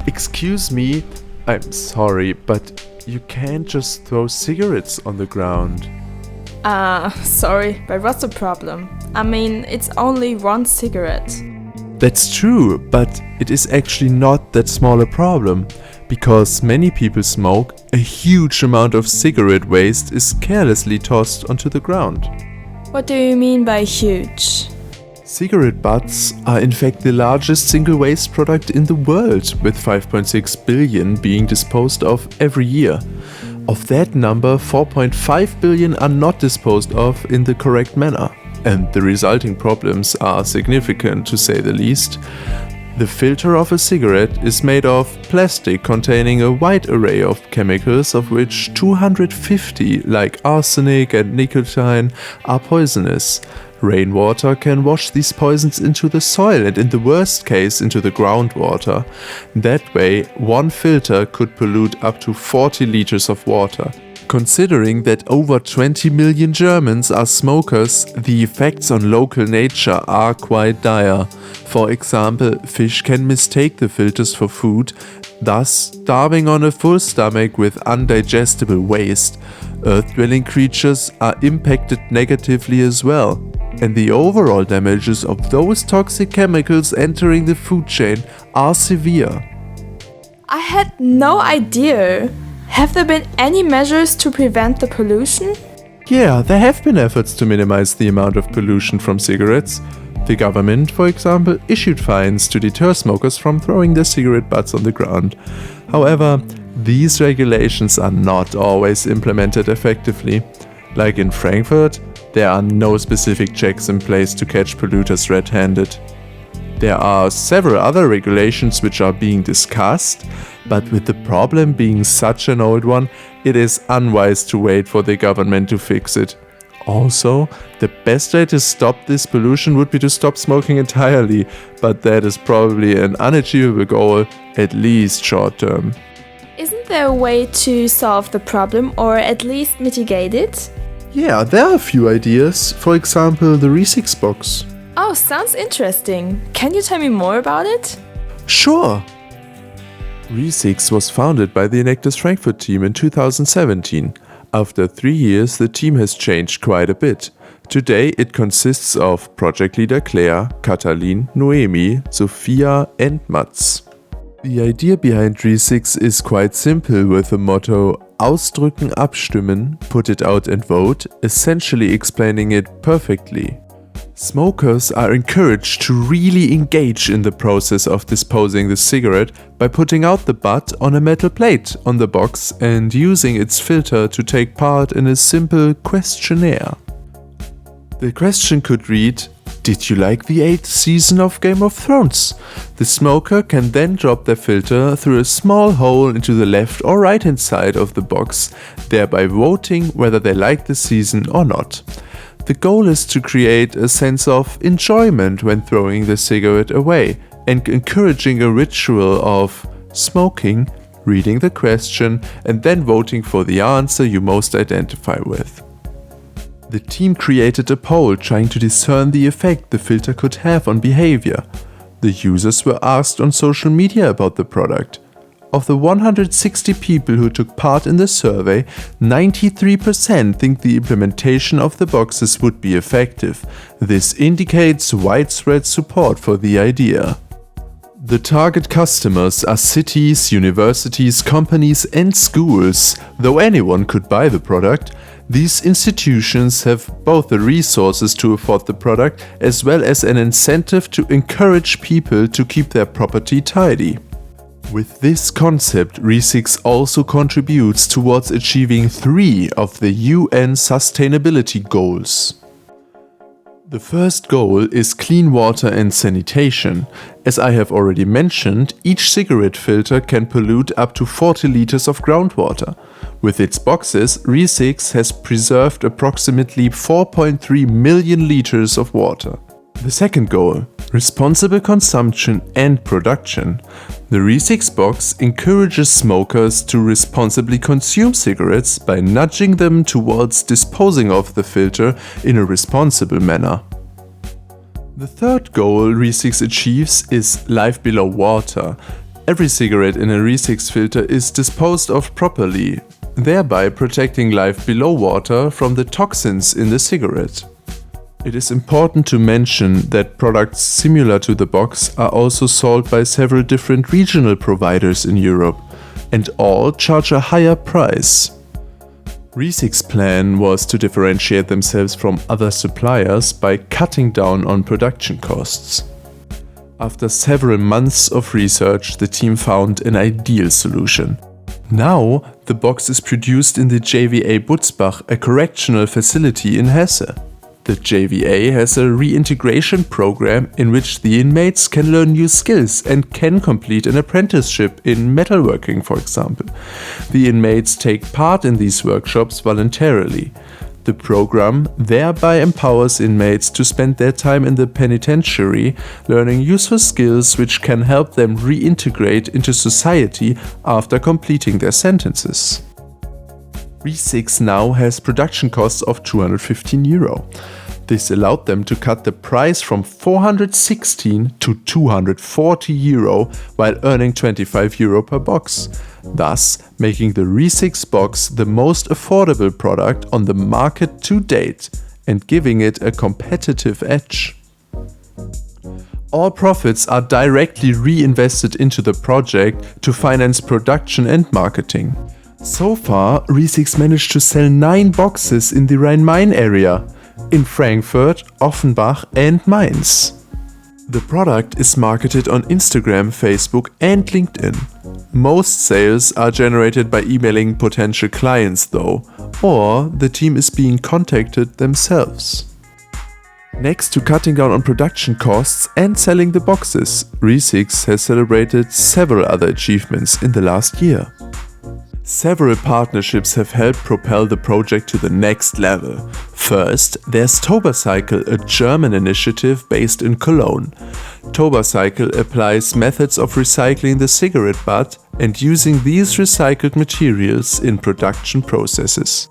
Excuse me, I'm sorry, but you can't just throw cigarettes on the ground. Sorry, but what's the problem? I mean, it's only one cigarette. That's true, but it is actually not that small a problem. Because many people smoke, a huge amount of cigarette waste is carelessly tossed onto the ground. What do you mean by huge? Cigarette butts are in fact the largest single waste product in the world, with 5.6 billion being disposed of every year. Of that number, 4.5 billion are not disposed of in the correct manner, and the resulting problems are significant to say the least. The filter of a cigarette is made of plastic containing a wide array of chemicals, of which 250, like arsenic and nicotine, are poisonous. Rainwater can wash these poisons into the soil and, in the worst case, into the groundwater. That way, one filter could pollute up to 40 liters of water. Considering that over 20 million Germans are smokers, the effects on local nature are quite dire. For example, fish can mistake the filters for food, thus starving on a full stomach with undigestible waste. Earth-dwelling creatures are impacted negatively as well, and the overall damages of those toxic chemicals entering the food chain are severe. I had no idea. Have there been any measures to prevent the pollution? Yeah, there have been efforts to minimize the amount of pollution from cigarettes. The government, for example, issued fines to deter smokers from throwing their cigarette butts on the ground. However, these regulations are not always implemented effectively. Like in Frankfurt, there are no specific checks in place to catch polluters red-handed. There are several other regulations which are being discussed, but with the problem being such an old one, it is unwise to wait for the government to fix it. Also, the best way to stop this pollution would be to stop smoking entirely, but that is probably an unachievable goal, at least short term. Isn't there a way to solve the problem or at least mitigate it? Yeah, there are a few ideas, for example the ReCigs box. Oh, sounds interesting. Can you tell me more about it? Sure! ReCigs was founded by the Enactus Frankfurt team in 2017. After 3 years, the team has changed quite a bit. Today it consists of project leader Claire, Katalin, Noemi, Sophia and Mats. The idea behind ReCigs is quite simple, with the motto Ausdrücken, abstimmen, put it out and vote, essentially explaining it perfectly. Smokers are encouraged to really engage in the process of disposing the cigarette by putting out the butt on a metal plate on the box and using its filter to take part in a simple questionnaire. The question could read, "Did you like the 8th season of Game of Thrones?" The smoker can then drop their filter through a small hole into the left or right hand side of the box, thereby voting whether they like the season or not. The goal is to create a sense of enjoyment when throwing the cigarette away and encouraging a ritual of smoking, reading the question, and then voting for the answer you most identify with. The team created a poll trying to discern the effect the filter could have on behavior. The users were asked on social media about the product. Of the 160 people who took part in the survey, 93% think the implementation of the boxes would be effective. This indicates widespread support for the idea. The target customers are cities, universities, companies and schools. Though anyone could buy the product, these institutions have both the resources to afford the product as well as an incentive to encourage people to keep their property tidy. With this concept, ReCigs also contributes towards achieving 3 of the UN sustainability goals. The first goal is clean water and sanitation. As I have already mentioned, each cigarette filter can pollute up to 40 liters of groundwater. With its boxes, ReCigs has preserved approximately 4.3 million liters of water. The second goal, responsible consumption and production. The ReCigs box encourages smokers to responsibly consume cigarettes by nudging them towards disposing of the filter in a responsible manner. The third goal ReCigs achieves is life below water. Every cigarette in a ReCigs filter is disposed of properly, thereby protecting life below water from the toxins in the cigarette. It is important to mention that products similar to the box are also sold by several different regional providers in Europe, and all charge a higher price. ReCigs' plan was to differentiate themselves from other suppliers by cutting down on production costs. After several months of research, the team found an ideal solution. Now, the box is produced in the JVA Butzbach, a correctional facility in Hesse. The JVA has a reintegration program in which the inmates can learn new skills and can complete an apprenticeship in metalworking, for example. The inmates take part in these workshops voluntarily. The program thereby empowers inmates to spend their time in the penitentiary learning useful skills which can help them reintegrate into society after completing their sentences. ReCigs now has production costs of €215. This allowed them to cut the price from €416 to €240 while earning €25 per box, thus making the ReCigs box the most affordable product on the market to date and giving it a competitive edge. All profits are directly reinvested into the project to finance production and marketing. So far, ReCigs managed to sell 9 boxes in the Rhine-Main area, in Frankfurt, Offenbach and Mainz. The product is marketed on Instagram, Facebook and LinkedIn. Most sales are generated by emailing potential clients though, or the team is being contacted themselves. Next to cutting down on production costs and selling the boxes, ReCigs has celebrated several other achievements in the last year. Several partnerships have helped propel the project to the next level. First, there's Tobercycle, a German initiative based in Cologne. Tobercycle applies methods of recycling the cigarette butt and using these recycled materials in production processes.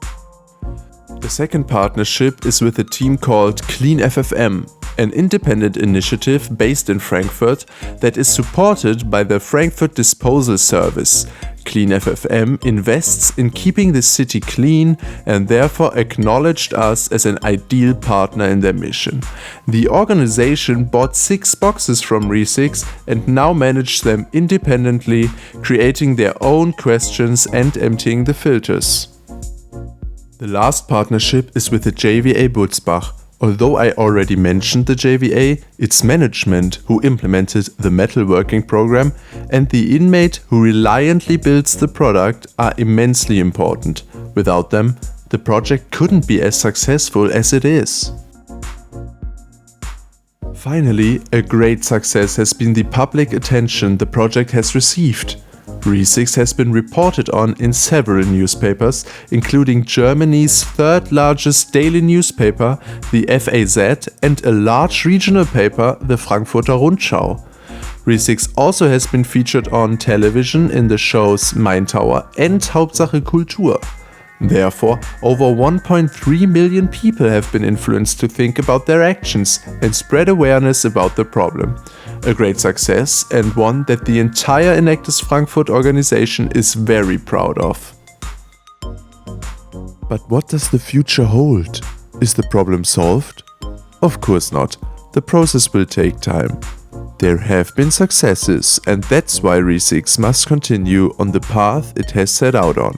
The second partnership is with a team called Clean FFM, an independent initiative based in Frankfurt that is supported by the Frankfurt Disposal Service. Clean FFM invests in keeping the city clean and therefore acknowledged us as an ideal partner in their mission. The organization bought 6 boxes from ReCigs and now manages them independently, creating their own questions and emptying the filters. The last partnership is with the JVA Butzbach. Although I already mentioned the JVA, its management who implemented the metalworking program and the inmate who reliantly builds the product are immensely important. Without them, the project couldn't be as successful as it is. Finally, a great success has been the public attention the project has received. ReCigs has been reported on in several newspapers, including Germany's 3rd largest daily newspaper, the FAZ, and a large regional paper, the Frankfurter Rundschau. ReCigs also has been featured on television in the shows Mein Tower and Hauptsache Kultur. Therefore, over 1.3 million people have been influenced to think about their actions and spread awareness about the problem. A great success and one that the entire Enactus Frankfurt organization is very proud of. But what does the future hold? Is the problem solved? Of course not. The process will take time. There have been successes, and that's why ReCigs must continue on the path it has set out on.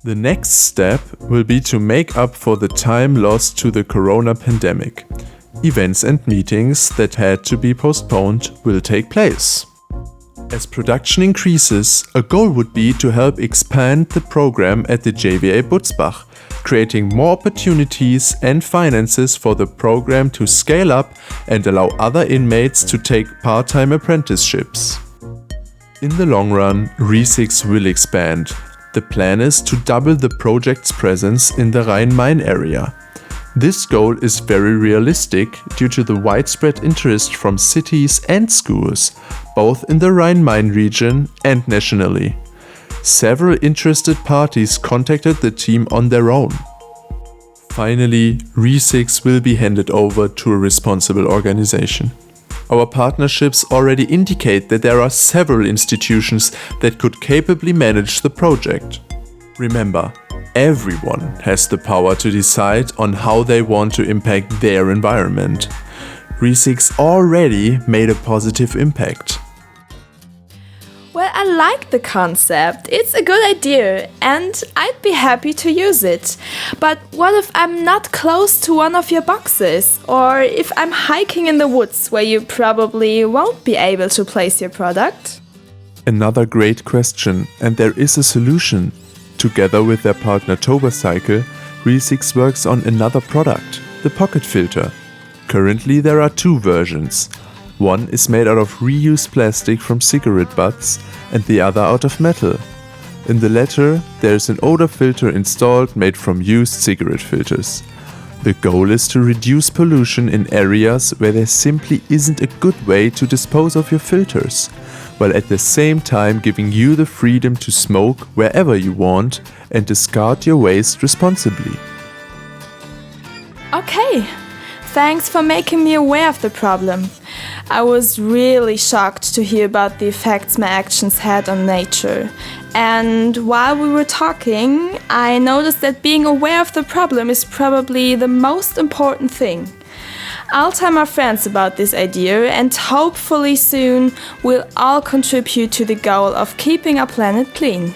The next step will be to make up for the time lost to the corona pandemic. Events and meetings that had to be postponed will take place. As production increases, a goal would be to help expand the program at the JVA Butzbach, creating more opportunities and finances for the program to scale up and allow other inmates to take part-time apprenticeships. In the long run, ReCigs will expand. The plan is to double the project's presence in the Rhine-Main area. This goal is very realistic due to the widespread interest from cities and schools, both in the Rhine-Main region and nationally. Several interested parties contacted the team on their own. Finally, ReCigs will be handed over to a responsible organization. Our partnerships already indicate that there are several institutions that could capably manage the project. Remember, everyone has the power to decide on how they want to impact their environment. ReCigs already made a positive impact. Well, I like the concept. It's a good idea and I'd be happy to use it. But what if I'm not close to one of your boxes? Or if I'm hiking in the woods where you probably won't be able to place your product? Another great question, and there is a solution. Together with their partner Tobercycle, ReCigs works on another product, the pocket filter. Currently there are two versions. One is made out of reused plastic from cigarette butts and the other out of metal. In the latter, there is an odor filter installed made from used cigarette filters. The goal is to reduce pollution in areas where there simply isn't a good way to dispose of your filters, while at the same time giving you the freedom to smoke wherever you want and discard your waste responsibly. Okay, thanks for making me aware of the problem. I was really shocked to hear about the effects my actions had on nature. And while we were talking, I noticed that being aware of the problem is probably the most important thing. I'll tell my friends about this idea and hopefully soon we'll all contribute to the goal of keeping our planet clean.